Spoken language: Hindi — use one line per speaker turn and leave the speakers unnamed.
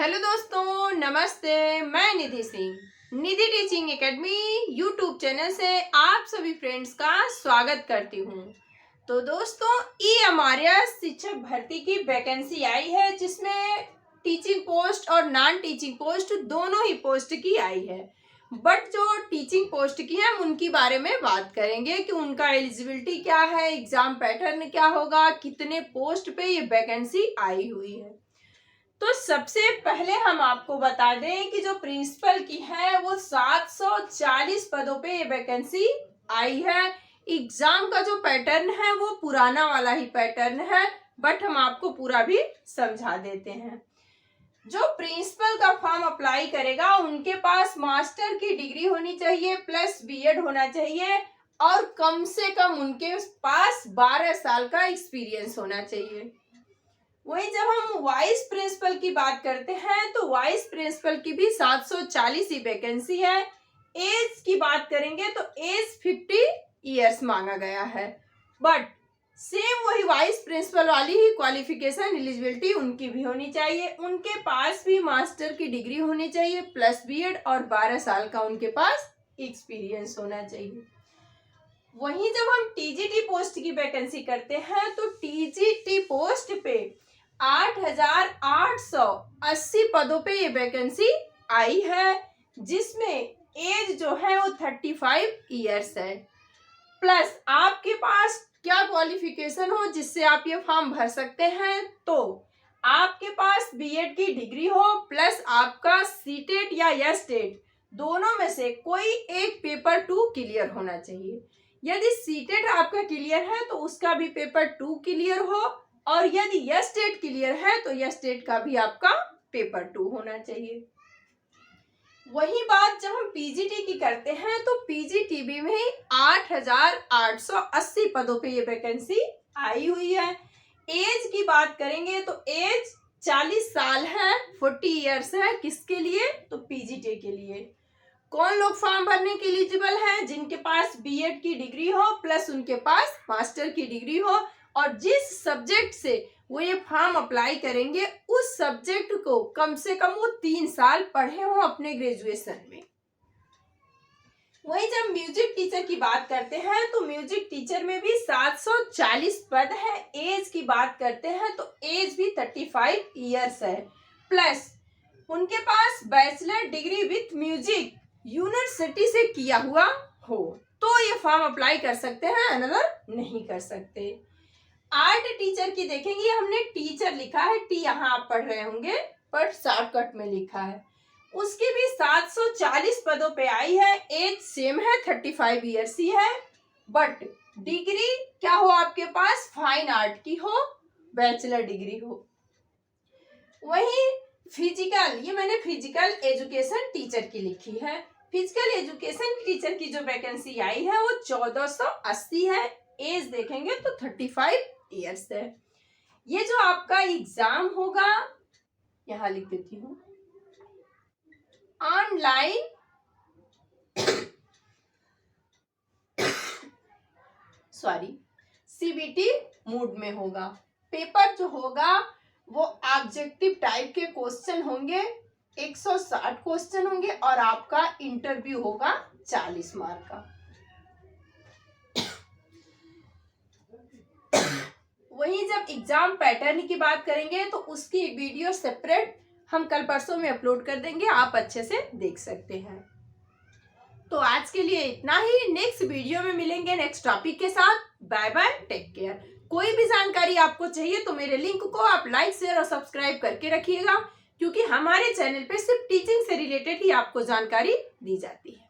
हेलो दोस्तों, नमस्ते। मैं निधि सिंह निधि टीचिंग एकेडमी यूट्यूब चैनल से आप सभी फ्रेंड्स का स्वागत करती हूँ। तो दोस्तों, ये हमारे शिक्षक भर्ती की वैकेंसी आई है जिसमें टीचिंग पोस्ट और नॉन टीचिंग पोस्ट दोनों ही पोस्ट की आई है। बट जो टीचिंग पोस्ट की है उनकी बारे में बात करेंगे कि उनका एलिजिबिलिटी क्या है, एग्जाम पैटर्न क्या होगा, कितने पोस्ट पे ये वैकेंसी आई हुई है। तो सबसे पहले हम आपको बता दें कि जो प्रिंसिपल की है वो 740 पदों पे ये वैकेंसी आई है। एग्जाम का जो पैटर्न है वो पुराना वाला ही पैटर्न है, बट हम आपको पूरा भी समझा देते हैं। जो प्रिंसिपल का फॉर्म अप्लाई करेगा उनके पास मास्टर की डिग्री होनी चाहिए प्लस बीएड होना चाहिए और कम से कम उनके पास 12 साल का एक्सपीरियंस होना चाहिए। वही जब हम वाइस प्रिंसिपल की बात करते हैं तो वाइस प्रिंसिपल की भी 740 ही वैकेंसी है। एज की बात करेंगे तो एज 50 इयर्स मांगा गया है, बट सेम वही वाइस प्रिंसिपल वाली ही क्वालिफिकेशन एलिजिबिलिटी उनकी भी होनी चाहिए। उनके पास भी मास्टर की डिग्री होनी चाहिए प्लस बीएड और 12 साल का उनके पास एक्सपीरियंस होना चाहिए। वहीं जब हम टीजीटी पोस्ट की वैकेंसी करते हैं तो टीजीटी पोस्ट पे 8,880 पदों पे ये वैकेंसी आई है, जिसमें एज जो है वो 35 इयर्स है। प्लस आपके पास क्या क्वालिफिकेशन हो जिससे आप ये फॉर्म भर सकते हैं, तो आपके पास बीएड की डिग्री हो प्लस आपका सीटेट या एसटेट दोनों में से कोई एक पेपर 2 क्लियर होना चाहिए। यदि सीटेट आपका क्लियर है तो उसका भी पेपर 2 क्लियर हो, और यदि यस स्टेट क्लियर है तो यस स्टेट का भी आपका पेपर 2 होना चाहिए। वही बात जब हम पीजीटी की करते हैं तो पीजीटीबी में 8,880 पदों पे ये वैकेंसी आई हुई है। एज की बात करेंगे तो एज 40 साल है, 40 इयर्स है। किसके लिए? तो पीजीटी के लिए। कौन लोग फॉर्म भरने के एलिजिबल हैं? जिनके पास बीएड की डिग्री हो प्लस उनके पास मास्टर की डिग्री हो और जिस सब्जेक्ट से वो ये फॉर्म अप्लाई करेंगे उस सब्जेक्ट को कम से कम वो 3 साल पढ़े हो अपने ग्रेजुएशन में। वही जब म्यूजिक टीचर की बात करते हैं तो म्यूजिक टीचर में भी 740 पद है। एज की बात करते हैं तो एज भी 35 इयर्स है, प्लस उनके पास bachelor degree with music university से किया हुआ हो तो ये फॉर्म अप्लाई कर सकते हैं, अनदर नहीं कर सकते। आर्ट टीचर की देखेंगे, हमने टीचर लिखा है, टी यहाँ आप पढ़ रहे होंगे पर शॉर्टकट में लिखा है। उसकी भी 740 पदों पे आई है। एज सेम है, 35 इयर्स ही है, बट डिग्री क्या हो आपके पास? फाइन आर्ट की हो, बैचलर डिग्री हो। वही फिजिकल, ये मैंने फिजिकल एजुकेशन टीचर की लिखी है। फिजिकल एजुकेशन टीचर की जो वैकेंसी आई है वो 1480 है। एज देखेंगे तो 35 इयर्स है। ये जो आपका एग्जाम होगा, यहां लिख देती हूँ, ऑनलाइन सीबीटी मोड में होगा। पेपर जो होगा वो ऑब्जेक्टिव टाइप के क्वेश्चन होंगे, 160 क्वेश्चन होंगे और आपका इंटरव्यू होगा 40 मार्क का। वहीं जब एग्जाम पैटर्न की बात करेंगे तो उसकी वीडियो सेपरेट हम कल परसों में अपलोड कर देंगे, आप अच्छे से देख सकते हैं। तो आज के लिए इतना ही। नेक्स्ट वीडियो में मिलेंगे नेक्स्ट टॉपिक के साथ। Bye bye, take care. कोई भी जानकारी आपको चाहिए तो मेरे लिंक को आप लाइक शेयर और सब्सक्राइब करके रखिएगा, क्योंकि हमारे चैनल पे सिर्फ टीचिंग से रिलेटेड ही आपको जानकारी दी जाती है।